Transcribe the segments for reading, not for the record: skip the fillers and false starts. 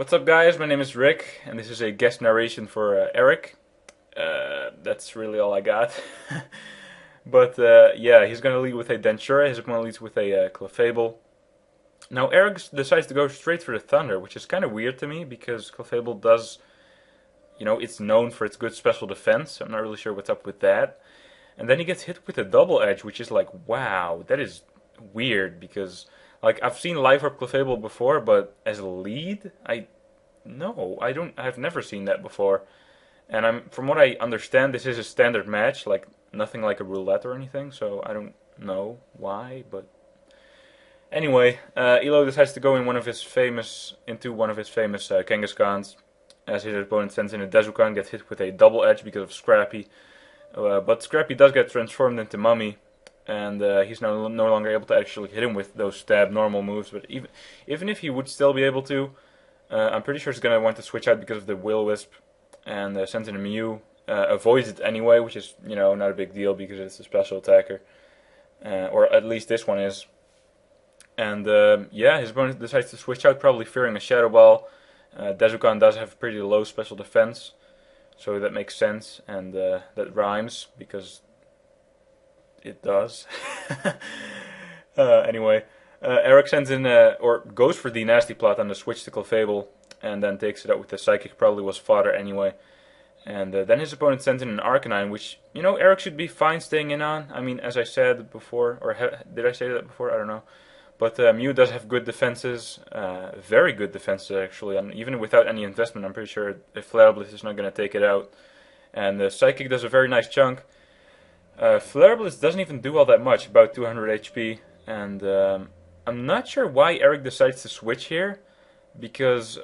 What's up, guys? My name is Rick, and this is a guest narration for Eric. That's really all I got. But yeah, he's gonna lead with a Dentura. His opponent leads with a Clefable. Now Eric decides to go straight for the Thunder, which is kind of weird to me because Clefable does, it's known for its good special defense. So I'm not really sure what's up with that. And then he gets hit with a double edge, which is like, wow, that is weird because like I've seen Life Orb Clefable before, but as a lead, no, I don't. I've never seen that before. And from what I understand, this is a standard match, like nothing like a roulette or anything. So I don't know why, but anyway, Elo decides to go in into one of his famous Kangaskhan's, as his opponent sends in a Dezukan, gets hit with a double edge because of Scrappy. But Scrappy does get transformed into Mummy, and he's no longer able to actually hit him with those stab normal moves. But even if he would still be able to, I'm pretty sure he's going to want to switch out because of the Will-Wisp, and sends in a Mew. Avoids it anyway, which is, not a big deal because it's a special attacker. Or at least this one is. And yeah, his opponent decides to switch out, probably fearing a Shadow Ball. Dezukan does have pretty low special defense, so that makes sense, and that rhymes because it does. Anyway, Eric sends in, or goes for the Nasty Plot on the switch to Clefable, and then takes it out with the Psychic, probably was fodder anyway. And then his opponent sends in an Arcanine, which, Eric should be fine staying in on. I mean, as I said before, or did I say that before? I don't know. But Mew does have good defenses, very good defenses actually, and even without any investment, I'm pretty sure if Flare Blitz is not going to take it out. And the Psychic does a very nice chunk. Flare Blitz doesn't even do all that much, about 200 HP, and I'm not sure why Eric decides to switch here, because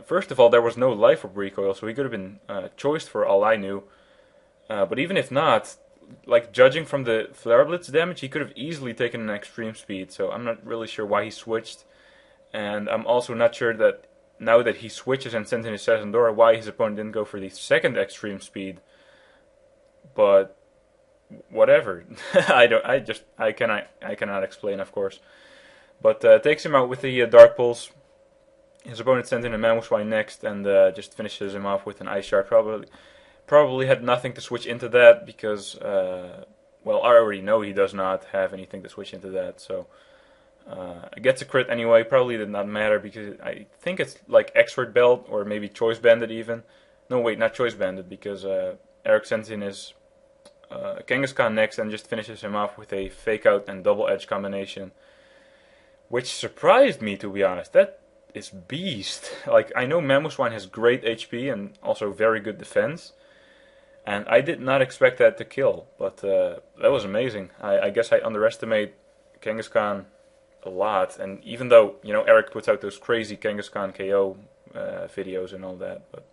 first of all, there was no Life Orb recoil, so he could have been choiced for all I knew. But even if not, like judging from the Flare Blitz damage, he could have easily taken an Extreme Speed, so I'm not really sure why he switched. And I'm also not sure that now that he switches and sends in his Sazandora, why his opponent didn't go for the second Extreme Speed. But whatever. I cannot explain, of course. But takes him out with the Dark Pulse. His opponent sends in a Mamoswine next, and just finishes him off with an Ice Shard. Probably had nothing to switch into that because, well, I already know he does not have anything to switch into that. So it gets a crit anyway. Probably did not matter because I think it's like Expert Belt or maybe Choice Banded even. No, wait, not Choice Banded because Eric sends in his Kangaskhan next and just finishes him off with a Fake Out and Double Edge combination, which surprised me, to be honest. That is beast. Like, I know Mamoswine has great HP and also very good defense, and I did not expect that to kill, but that was amazing. I guess I underestimate Kangaskhan a lot, and even though, Eric puts out those crazy Kangaskhan KO videos and all that, but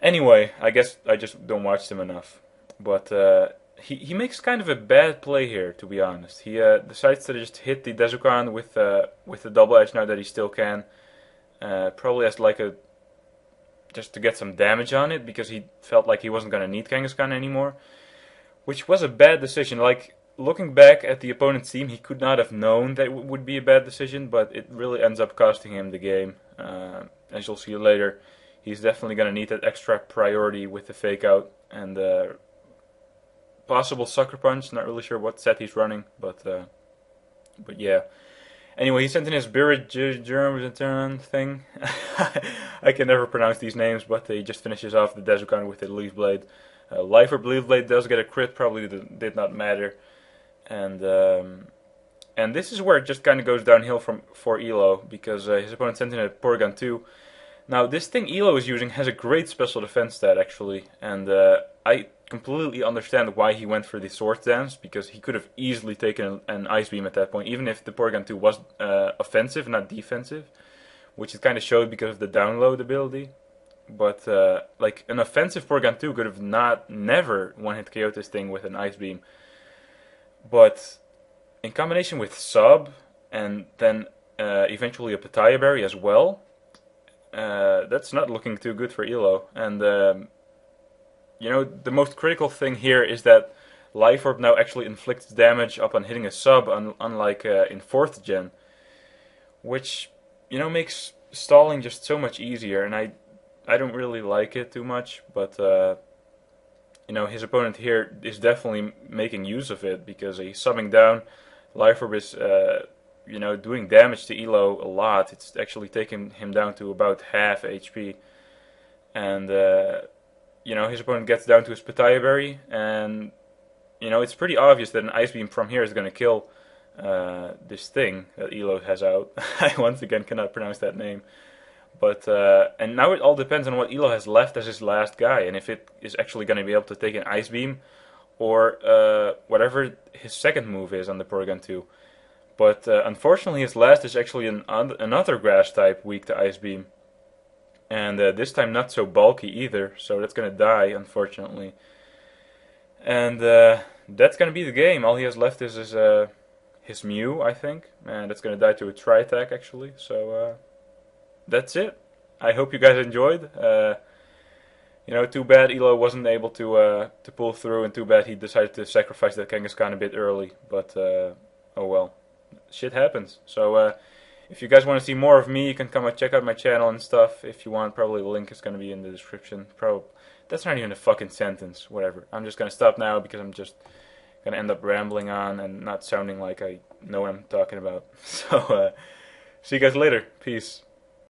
anyway, I guess I just don't watch them enough. But he makes kind of a bad play here, to be honest. He decides to just hit the Dezukan with the double edge now that he still can. Probably as like just to get some damage on it because he felt like he wasn't going to need Kangaskhan anymore, which was a bad decision. Like, looking back at the opponent's team, he could not have known that it would be a bad decision, but it really ends up costing him the game. As you'll see later, he's definitely going to need that extra priority with the Fake Out and possible Sucker Punch. Not really sure what set he's running, but yeah. Anyway, he sent in his German thing. I can never pronounce these names, but he just finishes off the Dezukan with the Leaf Blade. Life Orb Leaf Blade does get a crit, probably did not matter. And this is where it just kind of goes downhill for Elo, because his opponent sent in a Porygon 2. Now, this thing Elo is using has a great special defense stat, actually, and I completely understand why he went for the Swords Dance, because he could have easily taken an Ice Beam at that point, even if the Porygon 2 was offensive, not defensive, which it kind of showed because of the download ability. But, like, an offensive Porygon 2 could have never one-hit KO'd this thing with an Ice Beam. But, in combination with Sub, and then eventually a Pataya Berry as well, that's not looking too good for Elo. And the most critical thing here is that Life Orb now actually inflicts damage upon hitting a sub, unlike in 4th gen, which makes stalling just so much easier, and I don't really like it too much, but you know, his opponent here is definitely making use of it because he's subbing down. Life Orb is, you know, doing damage to Elo a lot. It's actually taking him down to about half HP, and you know, his opponent gets down to his Pitaya Berry, and you know, it's pretty obvious that an Ice Beam from here is going to kill this thing that Elo has out. I once again cannot pronounce that name. But and now it all depends on what Elo has left as his last guy, and if it is actually going to be able to take an Ice Beam, or whatever his second move is on the Porygon 2. But unfortunately, his last is actually another Grass type weak to Ice Beam, and this time not so bulky either. So that's going to die, unfortunately. And that's going to be the game. All he has left is his Mew, I think, and that's going to die to a Tri-Attack actually. So. That's it. I hope you guys enjoyed. You know, too bad Elo wasn't able to pull through, and too bad he decided to sacrifice that Kangaskhan a bit early. But oh well, shit happens. So if you guys want to see more of me, you can come and check out my channel and stuff. If you want, probably the link is going to be in the description. That's not even a fucking sentence. Whatever. I'm just going to stop now because I'm just going to end up rambling on and not sounding like I know what I'm talking about. So see you guys later. Peace.